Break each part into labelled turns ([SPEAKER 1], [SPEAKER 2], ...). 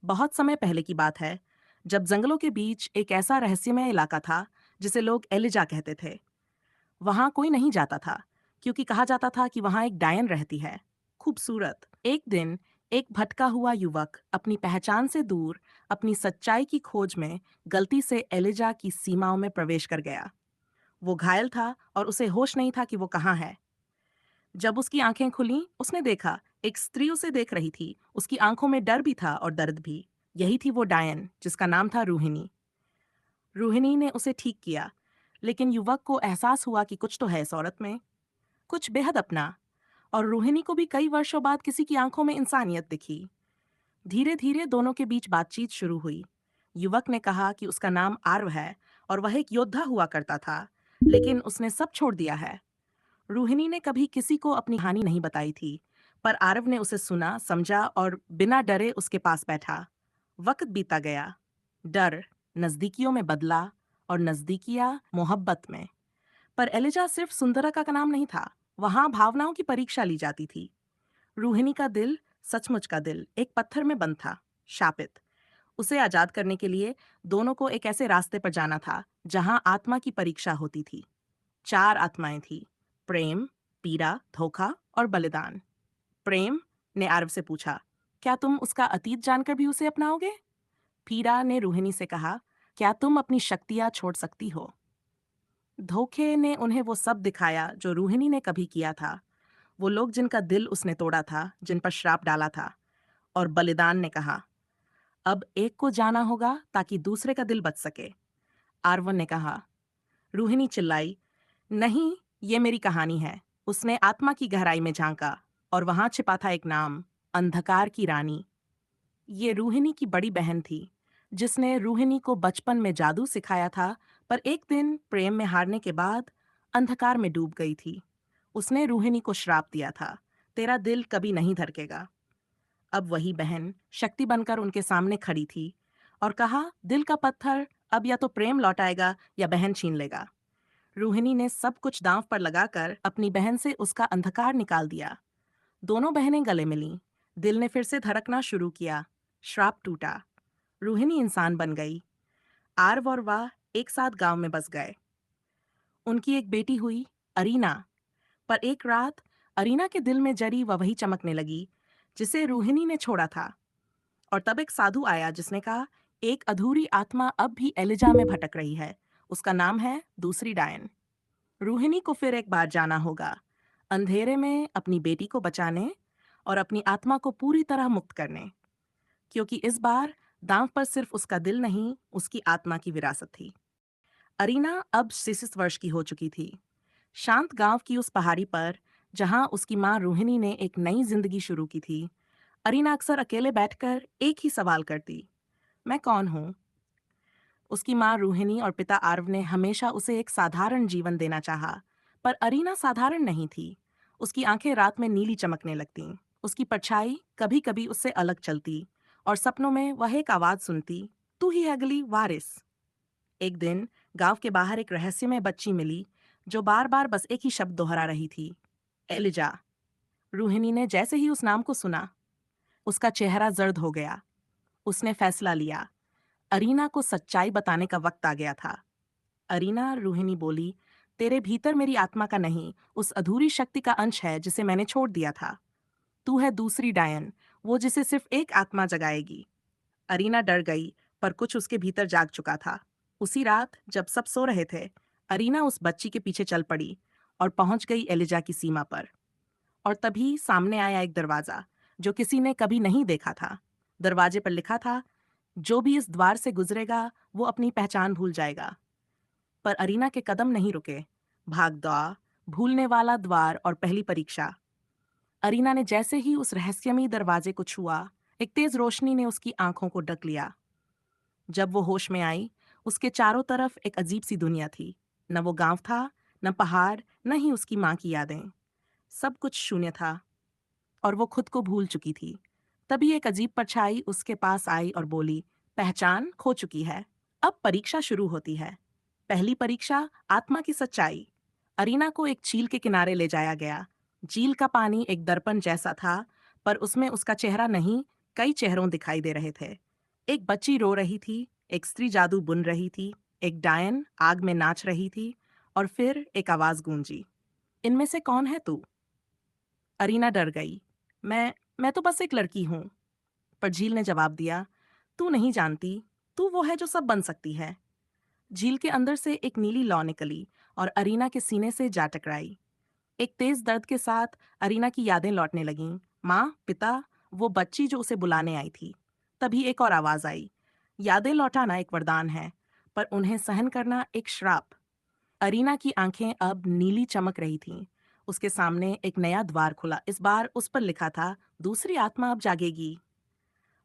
[SPEAKER 1] बहुत समय पहले की बात है, जब जंगलों के बीच एक ऐसा रहस्यमय इलाका था जिसे लोग एलिजा कहते थे। वहां कोई नहीं जाता था, क्योंकि कहा जाता था कि वहां एक डायन रहती है, खूबसूरत। एक दिन एक भटका हुआ युवक अपनी पहचान से दूर अपनी सच्चाई की खोज में गलती से एलिजा की सीमाओं में प्रवेश कर गया। वो घायल था और उसे होश नहीं था कि वो कहाँ है। जब उसकी आंखें खुलीं, उसने देखा एक स्त्री उसे देख रही थी। उसकी आंखों में डर भी था और दर्द भी। यही थी वो डायन, जिसका नाम था रूहिनी। रूहिनी ने उसे ठीक किया, लेकिन युवक को एहसास हुआ कि कुछ तो है इस औरत में, कुछ बेहद अपना। और रोहिणी को भी कई वर्षों बाद किसी की आंखों में इंसानियत दिखी। धीरे धीरे दोनों के बीच बातचीत शुरू हुई। युवक ने कहा कि उसका नाम आर्व है और वह एक योद्धा हुआ करता था, लेकिन उसने सब छोड़ दिया है। रोहिणी ने कभी किसी को अपनी कहानी नहीं बताई थी, पर आरव ने उसे सुना, समझा और बिना डरे उसके पास बैठा। वक्त बीता गया। डर नजदीकियों में बदला और नजदीकियां मोहब्बत में। पर एलिजा सिर्फ सुंदरा का नाम नहीं था। वहां भावनाओं की परीक्षा ली जाती थी। रूहिणी का दिल, सचमुच का दिल, एक पत्थर में बंद था, शापित। उसे आजाद करने के लिए दोनों को एक ऐसे रास्ते पर जाना था जहां आत्मा की परीक्षा होती थी। चार आत्माएं थी: प्रेम, पीड़ा, धोखा और बलिदान। प्रेम ने आरव से पूछा, क्या तुम उसका अतीत जानकर भी उसे अपनाओगे? पीड़ा ने रूहिणी से कहा, क्या तुम अपनी शक्तियां छोड़ सकती हो? धोखे ने उन्हें वो सब दिखाया जो रूहिणी ने कभी किया था, वो लोग जिनका दिल उसने तोड़ा था, जिन पर श्राप डाला था। और बलिदान ने कहा, अब एक को जाना होगा ताकि दूसरे का दिल बच सके। आर्वन ने कहा। रूहिणी चिल्लाई, नहीं, ये मेरी कहानी है। उसने आत्मा की गहराई में झांका और वहां छिपा था एक नाम, अंधकार की रानी। ये रूहिणी की बड़ी बहन थी, जिसने रूहिणी को बचपन में जादू सिखाया था, पर एक दिन प्रेम में हारने के बाद अंधकार में डूब गई थी। उसने रूहिणी को श्राप दिया था, तेरा दिल कभी नहीं धड़केगा। अब वही बहन शक्ति बनकर उनके सामने खड़ी थी और कहा, दिल का पत्थर अब या तो प्रेम लौटाएगा या बहन छीन लेगा। रूहिणी ने सब कुछ दांव पर लगाकर अपनी बहन से उसका अंधकार निकाल दिया। दोनों बहनें गले मिलीं। दिल ने फिर से धड़कना शुरू किया। श्राप टूटा। रूहिणी इंसान बन गई। आर्व और वाह एक साथ गांव में बस गए। उनकी एक बेटी हुई, अरीना। पर एक रात अरीना के दिल में जरी वही चमकने लगी जिसे रूहिणी ने छोड़ा था। और तब एक साधु आया जिसने कहा, एक अधूरी आत्मा अब भी एलिजा में भटक रही है। उसका नाम है दूसरी डायन। रूहिणी को फिर एक बार जाना होगा, अंधेरे में अपनी बेटी को बचाने और अपनी आत्मा को पूरी तरह मुक्त करने, क्योंकि इस बार दांव पर सिर्फ उसका दिल नहीं, उसकी आत्मा की विरासत थी। अरीना अब 33 वर्ष की हो चुकी थी। शांत गांव की उस पहाड़ी पर जहां उसकी मां रोहिणी ने एक नई जिंदगी शुरू की थी, अरीना अक्सर अकेले बैठकर एक ही सवाल करती, मैं कौन हूं? उसकी मां रोहिणी और पिता आर्व ने हमेशा उसे एक साधारण जीवन देना चाहा, पर अरीना साधारण नहीं थी। उसकी आंखें रात में नीली चमकने लगतीं। उसकी परछाई कभी कभी उससे अलग चलती और सपनों में वह एक आवाज सुनती, तू ही है अगली वारिस। एक दिन गांव के बाहर एक रहस्यमय बच्ची मिली जो बार बार बस एक ही शब्द दोहरा रही थी, एलिजा। रूहिणी ने जैसे ही उस नाम को सुना, उसका चेहरा जर्द हो गया। उसने फैसला लिया, अरीना को सच्चाई बताने का वक्त आ गया था। अरीना, रूहिणी बोली, तेरे भीतर मेरी आत्मा का नहीं, उस अधूरी शक्ति का अंश है जिसे मैंने छोड़ दिया था। तू है दूसरी डायन, वो जिसे सिर्फ एक आत्मा जगाएगी। अरीना डर गई, पर कुछ उसके भीतर जाग चुका था। उसी रात जब सब सो रहे थे, अरीना उस बच्ची के पीछे चल पड़ी और पहुंच गई एलिजा की सीमा पर। और तभी सामने आया एक दरवाजा जो किसी ने कभी नहीं देखा था। दरवाजे पर लिखा था, जो भी इस द्वार से गुजरेगा वो अपनी पहचान भूल जाएगा। पर अरीना के कदम नहीं रुके। भाग दौड़, भूलने वाला द्वार और पहली परीक्षा। अरीना ने जैसे ही उस रहस्यमयी दरवाजे को छुआ, एक तेज रोशनी ने उसकी आंखों को ढक लिया। जब वो होश में आई, उसके चारों तरफ एक अजीब सी दुनिया थी। न वो गांव था, न पहाड़, न ही उसकी माँ की यादें। सब कुछ शून्य था और वो खुद को भूल चुकी थी। तभी एक अजीब परछाई उसके पास आई और बोली, पहचान खो चुकी है, अब परीक्षा शुरू होती है। पहली परीक्षा, आत्मा की सच्चाई। अरीना को एक झील के किनारे ले जाया गया। झील का पानी एक दर्पण जैसा था, पर उसमें उसका चेहरा नहीं, कई चेहरों दिखाई दे रहे थे। एक बच्ची रो रही थी, एक स्त्री जादू बुन रही थी, एक डायन आग में नाच रही थी, और फिर एक आवाज गूंजी, इनमें से कौन है तू? अरीना डर गई। मैं तो बस एक लड़की हूँ। पर झील ने जवाब दिया, तू नहीं जानती, तू वो है जो सब बन सकती है। झील के अंदर से एक नीली लौ निकली और अरीना के सीने से जा टकराई। एक तेज दर्द के साथ अरीना की यादें लौटने लगीं। माँ, पिता, वो बच्ची जो उसे बुलाने आई थी। तभी एक और आवाज आई, यादें लौटाना एक वरदान है, पर उन्हें सहन करना एक श्राप। अरीना की आंखें अब नीली चमक रही थीं। उसके सामने एक नया द्वार खुला। इस बार उस पर लिखा था, दूसरी आत्मा अब जागेगी।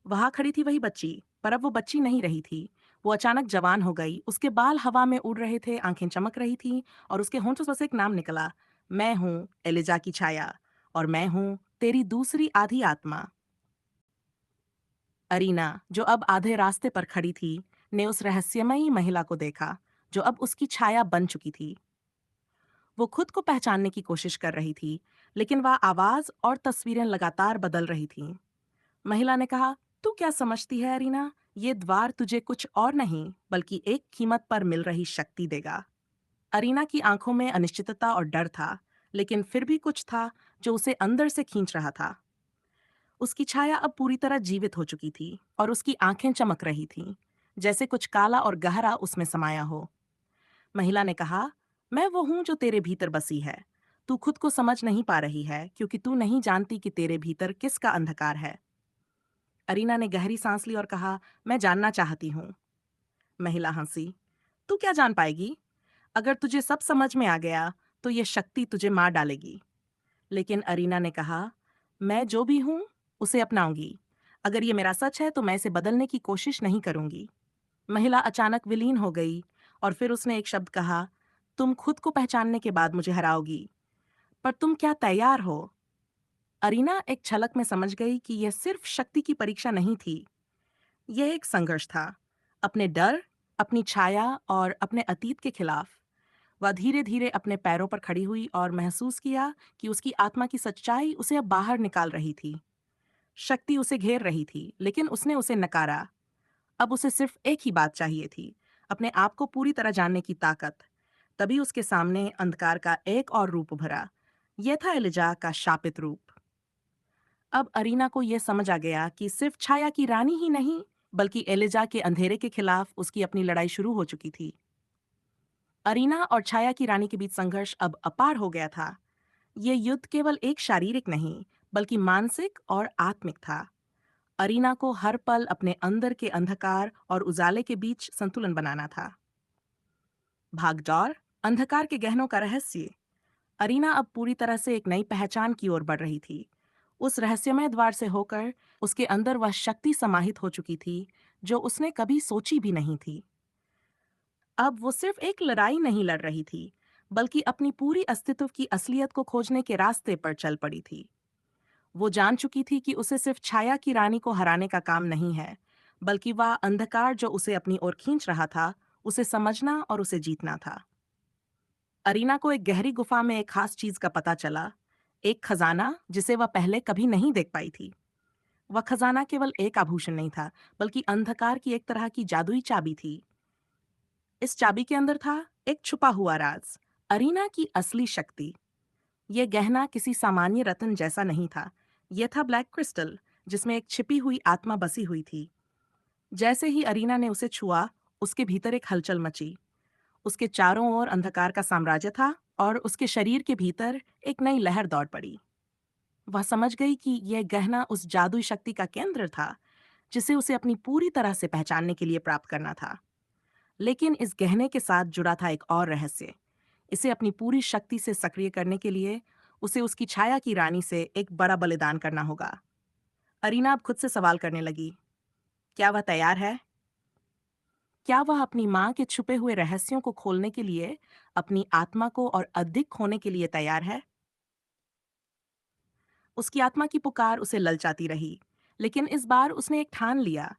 [SPEAKER 1] वहां खड़ी थी वही बच्ची, पर अब वो बच्ची नहीं रही थी। वो अचानक जवान हो गई। उसके बाल हवा में उड़ रहे थे, आंखें चमक रही थीं, और उसके होंठों से बस एक नाम निकला, मैं हूं एलिजा की छाया, और मैं हूं तेरी दूसरी आधी आत्मा। अरीना, जो अब आधे रास्ते पर खड़ी थी, ने उस रहस्यमयी महिला को देखा, जो अब उसकी छाया बन चुकी थी। वो खुद को पहचानने की कोशिश कर रही थी, लेकिन वह आवाज और तस्वीरें लगातार बदल रही थीं। महिला ने कहा, तू क्या समझती है अरीना? ये द्वार तुझे कुछ और नहीं, बल्कि एक कीमत पर मिल रही शक्ति देगा। अरीना की आंखों में अनिश्चितता और डर था, लेकिन फिर भी कुछ था जो उसे अंदर से खींच रहा था। उसकी छाया अब पूरी तरह जीवित हो चुकी थी, और उसकी आंखें चमक रही थीं, जैसे कुछ काला और गहरा उसमें समाया हो। महिला ने कहा, मैं वो हूं जो तेरे भीतर बसी है। तू खुद को समझ नहीं पा रही है, क्योंकि तू नहीं जानती कि तेरे भीतर किसका अंधकार है। अरीना ने गहरी सांस ली और कहा, मैं जानना चाहती हूँ। महिला हंसी, तू क्या जान पाएगी? अगर तुझे सब समझ में आ गया, तो ये शक्ति तुझे मार डालेगी। लेकिन अरीना ने कहा, मैं जो भी हूँ, उसे अपनाऊंगी। अगर ये मेरा सच है, तो मैं इसे बदलने की कोशिश नहीं करूंगी। महिला अचानक विलीन हो गई, और फिर उसने एक शब्द कहा, तुम खुद को पहचानने के बाद मुझे हराओगी, पर तुम क्या तैयार हो? अरीना एक झलक में समझ गई कि यह सिर्फ शक्ति की परीक्षा नहीं थी, यह एक संघर्ष था, अपने डर, अपनी छाया और अपने अतीत के खिलाफ। वह धीरे धीरे अपने पैरों पर खड़ी हुई और महसूस किया कि उसकी आत्मा की सच्चाई उसे अब बाहर निकाल रही थी। शक्ति उसे घेर रही थी, लेकिन उसने उसे नकारा। अब उसे सिर्फ एक ही बात चाहिए थी, अपने आप को पूरी तरह जानने की ताकत। तभी उसके सामने अंधकार का एक और रूप उभरा। यह था एलिजा का शापित रूप। अब अरीना को यह समझ आ गया कि सिर्फ छाया की रानी ही नहीं, बल्कि एलिजा के अंधेरे के खिलाफ उसकी अपनी लड़ाई शुरू हो चुकी थी। अरीना और छाया की रानी के बीच संघर्ष अब अपार हो गया था। ये युद्ध केवल एक शारीरिक नहीं, बल्कि मानसिक और आत्मिक था। अरीना को हर पल अपने अंदर के अंधकार और उजाले के बीच संतुलन बनाना था। भागदौड़, अंधकार के गहनों का रहस्य। अरीना अब पूरी तरह से एक नई पहचान की ओर बढ़ रही थी। उस रहस्यमय द्वार से होकर उसके अंदर वह शक्ति समाहित हो चुकी थी, जो उसने कभी सोची भी नहीं थी। अब वो सिर्फ एक लड़ाई नहीं लड़ रही थी, बल्कि अपनी पूरी अस्तित्व की असलियत को खोजने के रास्ते पर चल पड़ी थी। वो जान चुकी थी कि उसे सिर्फ छाया की रानी को हराने का काम नहीं है, बल्कि वह अंधकार जो उसे अपनी ओर खींच रहा था, उसे समझना और उसे जीतना था। अरीना को एक गहरी गुफा में एक खास चीज का पता चला, एक खजाना जिसे वह पहले कभी नहीं देख पाई थी। वह खजाना केवल एक आभूषण नहीं था, बल्कि अंधकार की एक तरह की जादुई चाबी थी। इस चाबी के अंदर था एक छुपा हुआ राज, अरीना की असली शक्ति। यह गहना किसी सामान्य रत्न जैसा नहीं था। यह था ब्लैक क्रिस्टल, जिसमें एक छिपी हुई आत्मा बसी हुई थी। जैसे ही अरीना ने उसे छुआ, उसके भीतर एक हलचल मची। उसके चारों ओर अंधकार का साम्राज्य था, और उसके शरीर के भीतर एक नई लहर दौड़ पड़ी। वह समझ गई कि यह गहना उस जादुई शक्ति का केंद्र था, जिसे उसे अपनी पूरी तरह से पहचानने के लिए प्राप्त करना था। लेकिन इस गहने के साथ जुड़ा था एक और रहस्य। इसे अपनी पूरी शक्ति से सक्रिय करने के लिए उसे उसकी छाया की रानी से एक बड़ा बलिदान करना होगा। अरीना अब खुद से सवाल करने लगी, क्या वह तैयार है? क्या वह अपनी माँ के छुपे हुए रहस्यों को खोलने के लिए, अपनी आत्मा को और अधिक खोने के लिए तैयार है? उसकी आत्मा की पुकार उसे ललचाती रही, लेकिन इस बार उसने एक ठान लिया।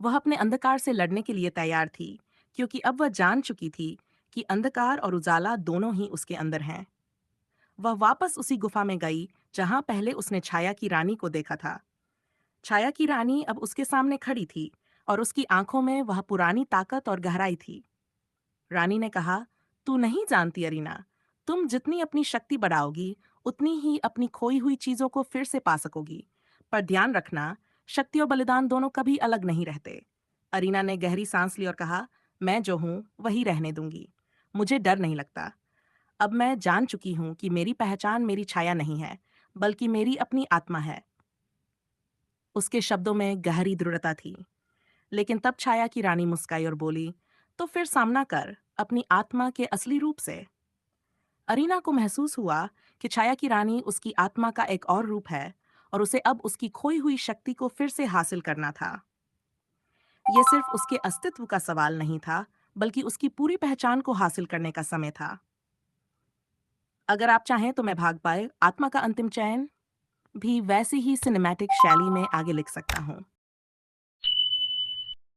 [SPEAKER 1] वह अपने अंधकार से लड़ने के लिए तैयार थी, क्योंकि अब वह जान चुकी थी कि अंधकार और उजाला दोनों ही उसके अंदर हैं। वह वापस उसी गुफा में गई, जहां पहले उसने छाया की रानी को देखा था। छाया की रानी अब उसके सामने खड़ी थी, और उसकी आंखों में वह पुरानी ताकत और गहराई थी। रानी ने कहा, तू नहीं जानती अरीना, तुम जितनी अपनी शक्ति बढ़ाओगी, उतनी ही अपनी खोई हुई चीजों को फिर से पा सकोगी। पर ध्यान रखना, शक्ति और बलिदान दोनों कभी अलग नहीं रहते। अरीना ने गहरी सांस ली और कहा, मैं जो हूं वही रहने दूंगी। मुझे डर नहीं लगता। अब मैं जान चुकी हूं कि मेरी पहचान मेरी छाया नहीं है, बल्कि मेरी अपनी आत्मा है। उसके शब्दों में गहरी दृढ़ता थी। लेकिन तब छाया की रानी मुस्काई और बोली, तो फिर सामना कर अपनी आत्मा के असली रूप से। अरीना को महसूस हुआ कि छाया की रानी उसकी आत्मा का एक और रूप है और उसे अब उसकी खोई हुई शक्ति को फिर से हासिल करना था। ये सिर्फ उसके अस्तित्व का सवाल नहीं था, बल्कि उसकी पूरी पहचान को हासिल करने का समय था। अगर आप चाहें तो मैं भाग पाए आत्मा का अंतिम चयन भी वैसी ही सिनेमैटिक शैली में आगे लिख सकता हूँ।